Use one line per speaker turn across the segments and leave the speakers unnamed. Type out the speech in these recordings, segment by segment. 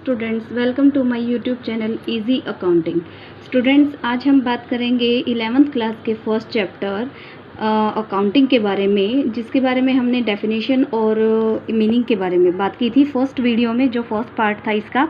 Students, welcome to my YouTube channel easy accounting. Students, आज हम बात करेंगे 11th क्लास के फर्स्ट चैप्टर अकाउंटिंग के बारे में, जिसके बारे में हमने डेफिनेशन और मीनिंग के बारे में बात की थी फर्स्ट वीडियो में, जो फर्स्ट पार्ट था इसका।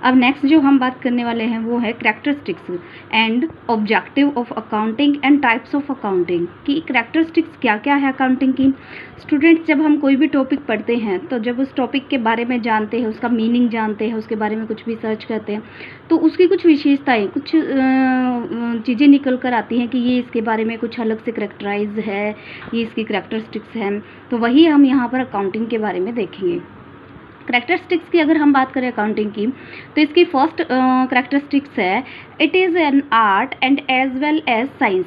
अब नेक्स्ट जो हम बात करने वाले हैं वो है characteristics and objective of accounting and types of accounting, कि कैरेक्टरिस्टिक्स क्या क्या है अकाउंटिंग की। स्टूडेंट्स, जब हम कोई भी टॉपिक पढ़ते हैं तो जब उस टॉपिक के बारे में जानते हैं, उसका मीनिंग जानते हैं, उसके बारे में कुछ भी सर्च करते हैं, तो उसकी कुछ विशेषताएं, कुछ चीज़ें निकल कर आती हैं कि ये इसके बारे में कुछ अलग से कैरेक्टराइज है, ये इसकी कैरेक्टरिस्टिक्स हैं। तो वही हम यहाँ पर अकाउंटिंग के बारे में देखेंगे। कैरेक्टरिस्टिक्स की अगर हम बात करें अकाउंटिंग की, तो इसकी फर्स्ट कैरेक्टरिस्टिक्स है, it is an art and as well as science.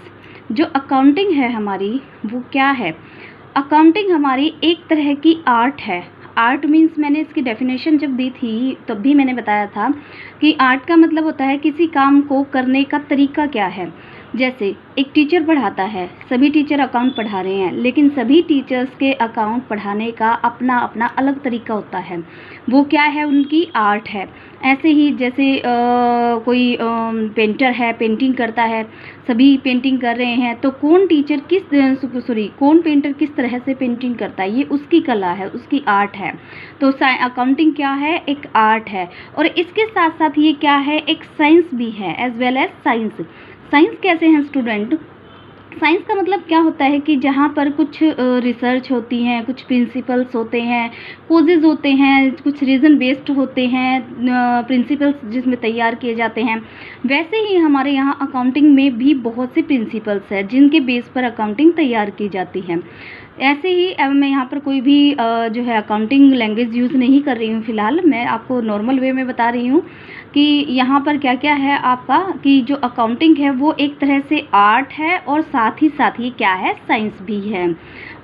जो अकाउंटिंग है हमारी, वो क्या है? अकाउंटिंग हमारी एक तरह की आर्ट है। आर्ट मीन्स, मैंने इसकी डेफिनेशन जब दी थी तब भी मैंने बताया था कि आर्ट का मतलब होता है किसी काम को करने का तरीका क्या है। जैसे एक टीचर पढ़ाता है, सभी टीचर अकाउंट पढ़ा रहे हैं, लेकिन सभी टीचर्स के अकाउंट पढ़ाने का अपना अपना अलग तरीका होता है, वो क्या है? उनकी आर्ट है। ऐसे ही जैसे कोई पेंटर है, पेंटिंग करता है, सभी पेंटिंग कर रहे हैं, तो कौन पेंटर किस तरह से पेंटिंग करता है, ये उसकी कला है, उसकी आर्ट है। तो अकाउंटिंग क्या है? एक आर्ट है। और इसके साथ साथ ये क्या है? एक साइंस भी है, as well as science. Science कैसे हैं स्टूडेंट? साइंस का मतलब क्या होता है कि जहाँ पर कुछ रिसर्च होती हैं, कुछ प्रिंसिपल्स होते हैं, कोजेज़ होते हैं, कुछ रीज़न बेस्ड होते हैं, प्रिंसिपल्स जिसमें तैयार किए जाते हैं। वैसे ही हमारे यहाँ अकाउंटिंग में भी बहुत से प्रिंसिपल्स हैं जिनके बेस पर अकाउंटिंग तैयार की जाती है। ऐसे ही अब मैं यहाँ पर कोई भी जो है अकाउंटिंग लैंग्वेज यूज़ नहीं कर रही हूँ फ़िलहाल, मैं आपको नॉर्मल वे में बता रही हूँ कि यहाँ पर क्या क्या है आपका, कि जो अकाउंटिंग है वो एक तरह से आर्ट है और साथ ही क्या है? साइंस भी है।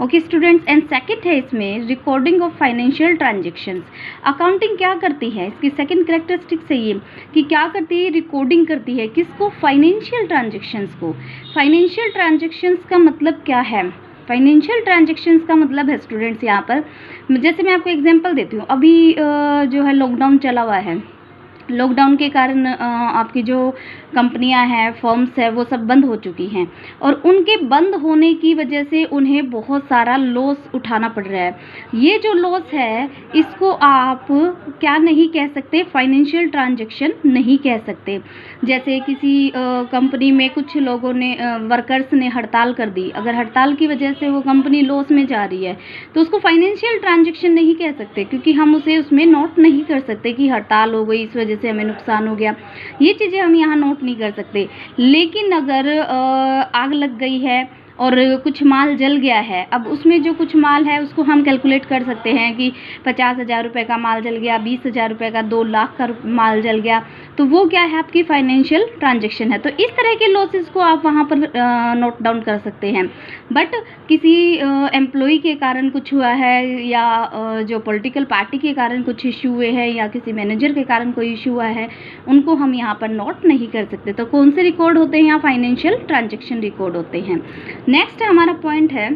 ओके स्टूडेंट्स, एंड सेकंड है इसमें recording of financial transactions. Accounting क्या करती है? इसकी सेकंड कैरेक्टरिस्टिक्स है ये कि क्या करती है? रिकॉर्डिंग करती है। किसको? फाइनेंशियल ट्रांजेक्शंस को। फाइनेंशियल ट्रांजेक्शंस का मतलब क्या है? फाइनेंशियल ट्रांजेक्शन्स का मतलब है स्टूडेंट्स, यहाँ पर जैसे मैं आपको एग्जांपल देती हूँ। अभी जो है लॉकडाउन चला हुआ है, लॉकडाउन के कारण आपकी जो कंपनियां हैं, फर्म्स है, वो सब बंद हो चुकी हैं, और उनके बंद होने की वजह से उन्हें बहुत सारा लॉस उठाना पड़ रहा है। ये जो लॉस है, इसको आप क्या नहीं कह सकते? फाइनेंशियल ट्रांजैक्शन नहीं कह सकते। जैसे किसी कंपनी में कुछ लोगों ने, वर्कर्स ने हड़ताल कर दी, अगर हड़ताल की वजह से वो कंपनी लॉस में जा रही है, तो उसको फाइनेंशियल ट्रांजैक्शन नहीं कह सकते, क्योंकि हम उसे उसमें नोट नहीं कर सकते कि हड़ताल हो गई, इस वजह से हमें नुकसान हो गया। ये चीज़ें हम यहाँ नोट नहीं कर सकते। लेकिन अगर आग लग गई है और कुछ माल जल गया है, अब उसमें जो कुछ माल है उसको हम कैलकुलेट कर सकते हैं कि 50,000 रुपये का माल जल गया, 20,000 रुपये का, 2 लाख का माल जल गया, तो वो क्या है? आपकी फाइनेंशियल ट्रांजैक्शन है। तो इस तरह के लॉसेस को आप वहाँ पर नोट डाउन कर सकते हैं। बट किसी एम्प्लॉई के कारण कुछ हुआ है, या जो पॉलिटिकल पार्टी के कारण कुछ इशू हुए हैं, या किसी मैनेजर के कारण कोई इशू हुआ है, उनको हम यहाँ पर नोट नहीं कर सकते। तो कौन से रिकॉर्ड होते हैं? यहाँ फाइनेंशियल ट्रांजैक्शन रिकॉर्ड होते हैं। नेक्स्ट हमारा पॉइंट है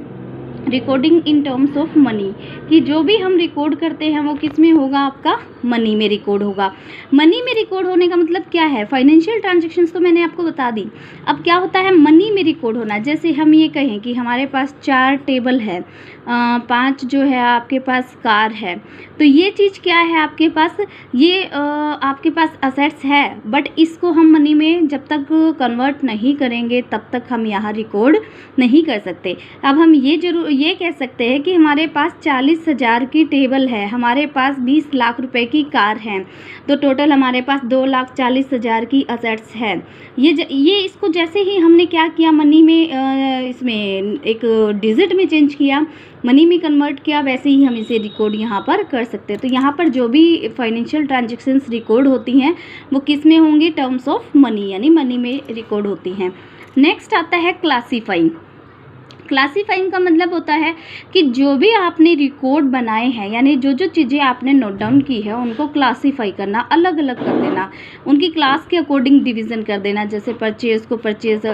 recording in terms of money, कि जो भी हम रिकॉर्ड करते हैं वो किस में होगा? आपका मनी में रिकॉर्ड होगा। मनी में रिकॉर्ड होने का मतलब क्या है? फाइनेंशियल ट्रांजैक्शंस तो मैंने आपको बता दी। अब क्या होता है मनी में रिकॉर्ड होना? जैसे हम ये कहें कि हमारे पास 4 टेबल है, 5 जो है आपके पास कार है, तो ये चीज़ क्या है आपके पास? ये आपके पास असेट्स है, बट इसको हम मनी में जब तक कन्वर्ट नहीं करेंगे तब तक हम यहाँ रिकॉर्ड नहीं कर सकते। अब हम ये कह सकते हैं कि हमारे पास 40,000 की टेबल है, हमारे पास 20 लाख रुपए की कार है, तो टोटल हमारे पास 2,40,000 की असेट्स है। ये इसको जैसे ही हमने क्या किया, मनी में इसमें एक डिजिट में चेंज किया, मनी में कन्वर्ट किया, वैसे ही हम इसे रिकॉर्ड यहाँ पर कर सकते हैं। तो यहाँ पर जो भी फाइनेंशियल ट्रांजैक्शंस रिकॉर्ड होती हैं वो किस में होंगी? टर्म्स ऑफ मनी, यानी मनी में रिकॉर्ड होती हैं। नेक्स्ट आता है क्लासीफाइंग। क्लासीफाइंग का मतलब होता है कि जो भी आपने रिकॉर्ड बनाए हैं, यानी जो जो चीज़ें आपने नोट डाउन की है उनको क्लासीफाई करना, अलग अलग कर देना, उनकी क्लास के अकॉर्डिंग डिवीज़न कर देना। जैसे परचेज़ को परचेज़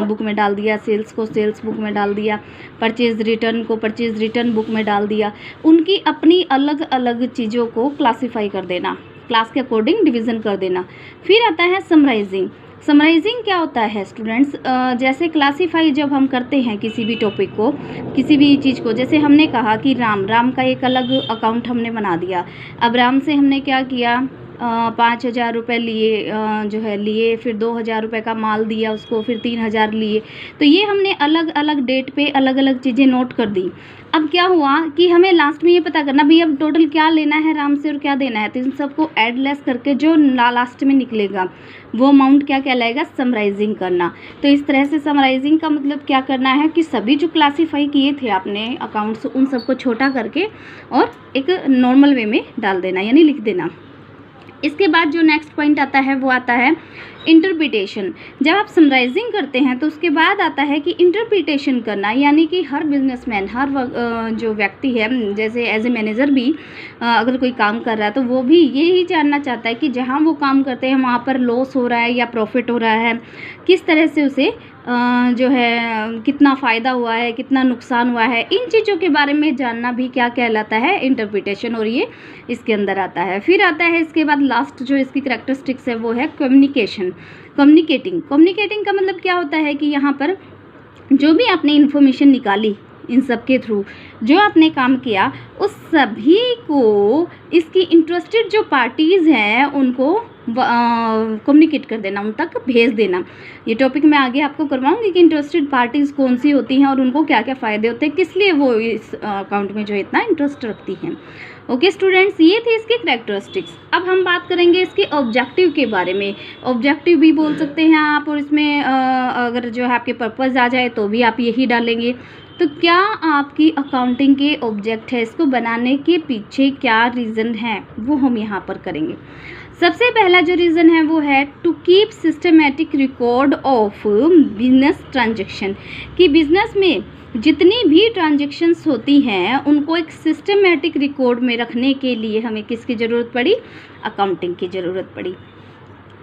बुक में डाल दिया, सेल्स को सेल्स बुक में डाल दिया, परचेज़ रिटर्न को परचेज़ रिटर्न बुक में डाल दिया, उनकी अपनी अलग अलग चीज़ों को क्लासीफाई कर देना। क्लास के अकॉर्डिंग डिवीज़न कर देना। फिर आता है समराइजिंग। समराइजिंग क्या होता है स्टूडेंट्स, जैसे क्लासीफाई जब हम करते हैं किसी भी टॉपिक को, किसी भी चीज़ को, जैसे हमने कहा कि राम का एक अलग अकाउंट हमने बना दिया। अब राम से हमने क्या किया, 5,000 रुपये लिए, फिर 2,000 रुपये का माल दिया उसको, फिर 3,000 लिए। तो ये हमने अलग अलग डेट पे अलग अलग चीज़ें नोट कर दी। अब क्या हुआ कि हमें लास्ट में ये पता करना भाई अब टोटल क्या लेना है राम से और क्या देना है, तो इन सबको ऐड लेस करके जो लास्ट में निकलेगा वो अमाउंट क्या कहलाएगा, समराइजिंग करना। तो इस तरह से समराइजिंग का मतलब क्या करना है कि सभी जो क्लासीफाई किए थे आपने अकाउंट्स, उन सबको छोटा करके और एक नॉर्मल वे में डाल देना, यानी लिख देना। इसके बाद जो नेक्स्ट पॉइंट आता है वो आता है इंटरप्रिटेशन। जब आप समराइजिंग करते हैं तो उसके बाद आता है कि इंटरप्रिटेशन करना, यानी कि हर बिजनेसमैन, हर जो व्यक्ति है, जैसे एज ए मैनेजर भी अगर कोई काम कर रहा है तो वो भी यही जानना चाहता है कि जहाँ वो काम करते हैं वहाँ पर लॉस हो रहा है या प्रॉफिट हो रहा है, किस तरह से उसे जो है कितना फ़ायदा हुआ है, कितना नुकसान हुआ है, इन चीज़ों के बारे में जानना भी क्या कहलाता है, इंटरप्रिटेशन, और ये इसके अंदर आता है। फिर आता है इसके बाद लास्ट जो इसकी करैक्टरिस्टिक्स है वो है कम्युनिकेशन, कम्युनिकेटिंग का मतलब क्या होता है कि यहाँ पर जो भी आपने इन्फॉर्मेशन निकाली, इन सब के थ्रू जो आपने काम किया, उस सभी को इसकी इंटरेस्टेड जो पार्टीज़ हैं उनको कम्युनिकेट कर देना, उन तक भेज देना। ये टॉपिक मैं आगे आपको करवाऊंगी कि इंटरेस्टेड पार्टीज़ कौन सी होती हैं और उनको क्या क्या फ़ायदे होते हैं, किस लिए वो इस अकाउंट में जो इतना इंटरेस्ट रखती हैं। ओके स्टूडेंट्स, ये थी इसकी करैक्टरिस्टिक्स। अब हम बात करेंगे इसके ऑब्जेक्टिव के बारे में। ऑब्जेक्टिव भी बोल सकते हैं आप, और इसमें अगर जो है आपके पर्पज़ आ जाए तो भी आप यही डालेंगे। तो क्या आपकी अकाउंटिंग के ऑब्जेक्ट है, इसको बनाने के पीछे क्या रीज़न है, वो हम यहाँ पर करेंगे। सबसे पहला जो रीज़न है वो है to keep systematic record of business transaction, कि बिजनेस में जितनी भी ट्रांजैक्शंस होती हैं उनको एक सिस्टमेटिक रिकॉर्ड में रखने के लिए हमें किसकी ज़रूरत पड़ी, अकाउंटिंग की ज़रूरत पड़ी।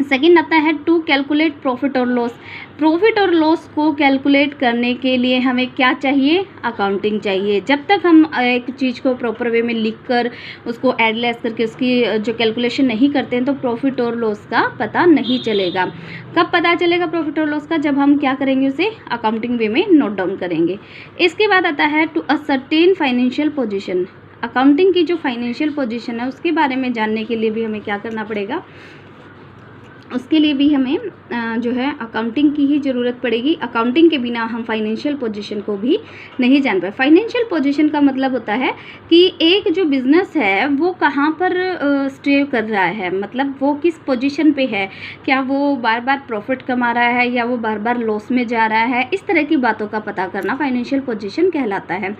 सेकेंड आता है टू कैलकुलेट प्रॉफिट और लॉस, प्रॉफिट और लॉस को कैलकुलेट करने के लिए हमें क्या चाहिए, अकाउंटिंग चाहिए। जब तक हम एक चीज़ को प्रॉपर वे में लिखकर उसको ऐड लेस करके उसकी जो कैलकुलेशन नहीं करते हैं तो प्रॉफिट और लॉस का पता नहीं चलेगा। कब पता चलेगा प्रॉफिट और लॉस का, जब हम क्या करेंगे, उसे अकाउंटिंग वे में नोट डाउन करेंगे। इसके बाद आता है to ascertain financial position, accounting की जो फाइनेंशियल पोजीशन है उसके बारे में जानने के लिए भी हमें क्या करना पड़ेगा, उसके लिए भी हमें जो है अकाउंटिंग की ही ज़रूरत पड़ेगी। अकाउंटिंग के बिना हम फाइनेंशियल पोजीशन को भी नहीं जान पाए। फाइनेंशियल पोजीशन का मतलब होता है कि एक जो बिज़नेस है वो कहाँ पर स्टे कर रहा है, मतलब वो किस पोजीशन पे है, क्या वो बार बार प्रॉफिट कमा रहा है या वो बार बार लॉस में जा रहा है, इस तरह की बातों का पता करना फाइनेंशियल पोजीशन कहलाता है।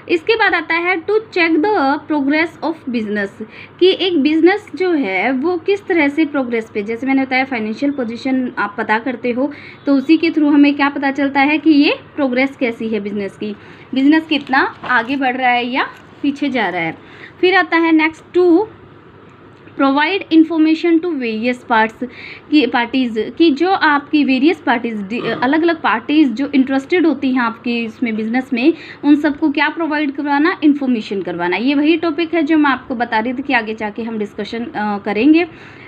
इसके बाद आता है to check the progress of business, कि एक बिज़नेस जो है वो किस तरह से प्रोग्रेस पे, जैसे मैंने बताया फाइनेंशियल पोजीशन आप पता करते हो तो उसी के थ्रू हमें क्या पता चलता है कि ये प्रोग्रेस कैसी है बिज़नेस की, बिज़नेस कितना आगे बढ़ रहा है या पीछे जा रहा है। फिर आता है next to provide information to various parties, कि जो आपकी वेरियस पार्टीज़, अलग अलग पार्टीज़ जो इंटरेस्टेड होती हैं आपकी इसमें बिज़नेस में, उन सबको क्या प्रोवाइड करवाना, इन्फॉर्मेशन करवाना। ये वही टॉपिक है जो मैं आपको बता रही थी कि आगे जाके हम डिस्कशन करेंगे।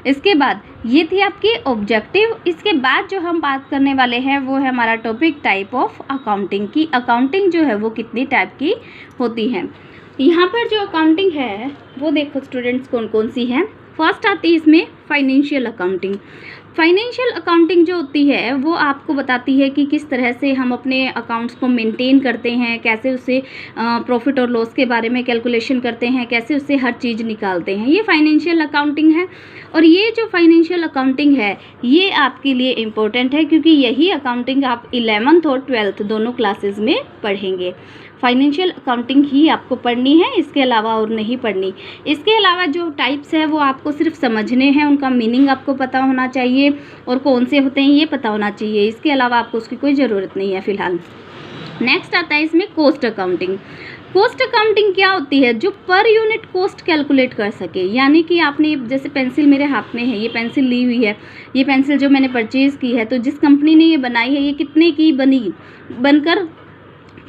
इसके बाद ये थी आपकी ऑब्जेक्टिव। इसके बाद जो हम बात करने वाले हैं वो है हमारा टॉपिक टाइप ऑफ अकाउंटिंग, की अकाउंटिंग जो है वो कितनी टाइप की होती है। यहाँ पर जो अकाउंटिंग है वो देखो स्टूडेंट्स कौन कौन सी है। फर्स्ट आती है इसमें फाइनेंशियल अकाउंटिंग। फाइनेंशियल अकाउंटिंग जो होती है वो आपको बताती है कि किस तरह से हम अपने अकाउंट्स को मेंटेन करते हैं, कैसे उससे प्रॉफिट और लॉस के बारे में कैलकुलेशन करते हैं, कैसे उससे हर चीज़ निकालते हैं, ये फाइनेंशियल अकाउंटिंग है। और ये जो फाइनेंशियल अकाउंटिंग है ये आपके लिए इम्पोर्टेंट है क्योंकि यही अकाउंटिंग आप 11th और 12th दोनों क्लासेस में पढ़ेंगे। फाइनेंशियल अकाउंटिंग ही आपको पढ़नी है, इसके अलावा और नहीं पढ़नी। इसके अलावा जो टाइप्स है वो आपको सिर्फ समझने हैं, उनका मीनिंग आपको पता होना चाहिए और कौन से होते हैं ये पता होना चाहिए। इसके अलावा आपको उसकी कोई ज़रूरत नहीं है फ़िलहाल। नेक्स्ट आता है इसमें कॉस्ट अकाउंटिंग। कॉस्ट अकाउंटिंग क्या होती है, जो पर यूनिट कॉस्ट कैलकुलेट कर सके, यानी कि आपने जैसे पेंसिल मेरे हाथ में है, ये पेंसिल ली हुई है, ये पेंसिल जो मैंने परचेज़ की है तो जिस कंपनी ने ये बनाई है ये कितने की बनकर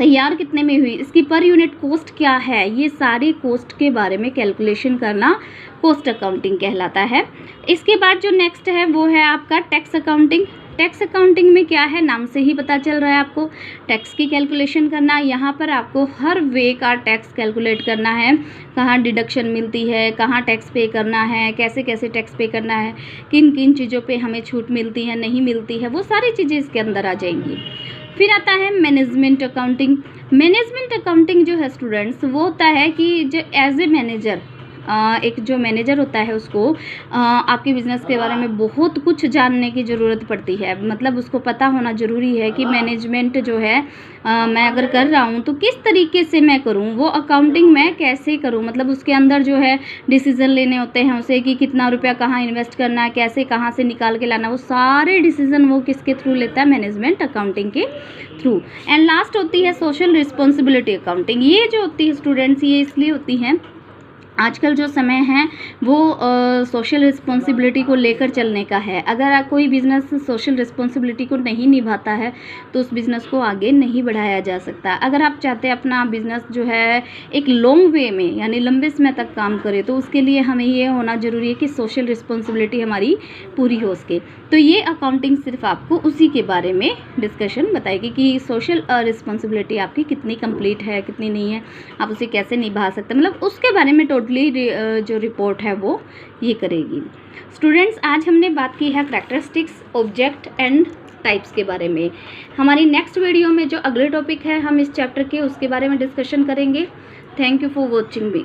तैयार कितने में हुई, इसकी पर यूनिट कॉस्ट क्या है, ये सारी कॉस्ट के बारे में कैलकुलेशन करना कॉस्ट अकाउंटिंग कहलाता है। इसके बाद जो नेक्स्ट है वो है आपका टैक्स अकाउंटिंग। टैक्स अकाउंटिंग में क्या है, नाम से ही पता चल रहा है आपको टैक्स की कैलकुलेशन करना। यहाँ पर आपको हर वे का टैक्स कैलकुलेट करना है, कहाँ डिडक्शन मिलती है, कहाँ टैक्स पे करना है, कैसे कैसे टैक्स पे करना है, किन किन चीज़ों पे हमें छूट मिलती है नहीं मिलती है, वो सारी चीज़ें इसके अंदर आ जाएंगी। फिर आता है मैनेजमेंट अकाउंटिंग। मैनेजमेंट अकाउंटिंग जो है स्टूडेंट्स, वो होता है कि जो एज ए मैनेजर, एक जो मैनेजर होता है उसको आपके बिज़नेस के बारे में बहुत कुछ जानने की ज़रूरत पड़ती है। मतलब उसको पता होना ज़रूरी है कि मैनेजमेंट जो है मैं अगर कर रहा हूँ तो किस तरीके से मैं करूँ, वो अकाउंटिंग मैं कैसे करूँ। मतलब उसके अंदर जो है डिसीज़न लेने होते हैं उसे, कि कितना रुपया कहाँ इन्वेस्ट करना है, कैसे कहाँ से निकाल के लाना, वो सारे डिसीज़न वो किसके थ्रू लेता है, मैनेजमेंट अकाउंटिंग के थ्रू। एंड लास्ट होती है सोशल रिस्पॉन्सिबिलिटी अकाउंटिंग। ये जो होती है स्टूडेंट्स, ये इसलिए होती है, आजकल जो समय है वो सोशल रिस्पॉन्सिबिलिटी को लेकर चलने का है। अगर कोई बिज़नेस सोशल रिस्पॉन्सिबिलिटी को नहीं निभाता है तो उस बिज़नेस को आगे नहीं बढ़ाया जा सकता। अगर आप चाहते हैं अपना बिज़नेस जो है एक लॉन्ग वे में यानी लंबे समय तक काम करे, तो उसके लिए हमें ये होना ज़रूरी है कि सोशल रिस्पॉन्सिबिलिटी हमारी पूरी हो सके। तो ये अकाउंटिंग सिर्फ आपको उसी के बारे में डिस्कशन बताएगी कि सोशल रिस्पॉन्सिबिलिटी आपकी कितनी कंप्लीट है, कितनी नहीं है, आप उसे कैसे निभा सकते हैं, मतलब उसके बारे में टोटली जो रिपोर्ट है वो ये करेगी। स्टूडेंट्स, आज हमने बात की है कैरेक्टरिस्टिक्स, ऑब्जेक्ट एंड टाइप्स के बारे में। हमारी नेक्स्ट वीडियो में जो अगले टॉपिक है हम इस चैप्टर के, उसके बारे में डिस्कशन करेंगे। Thank you for watching me.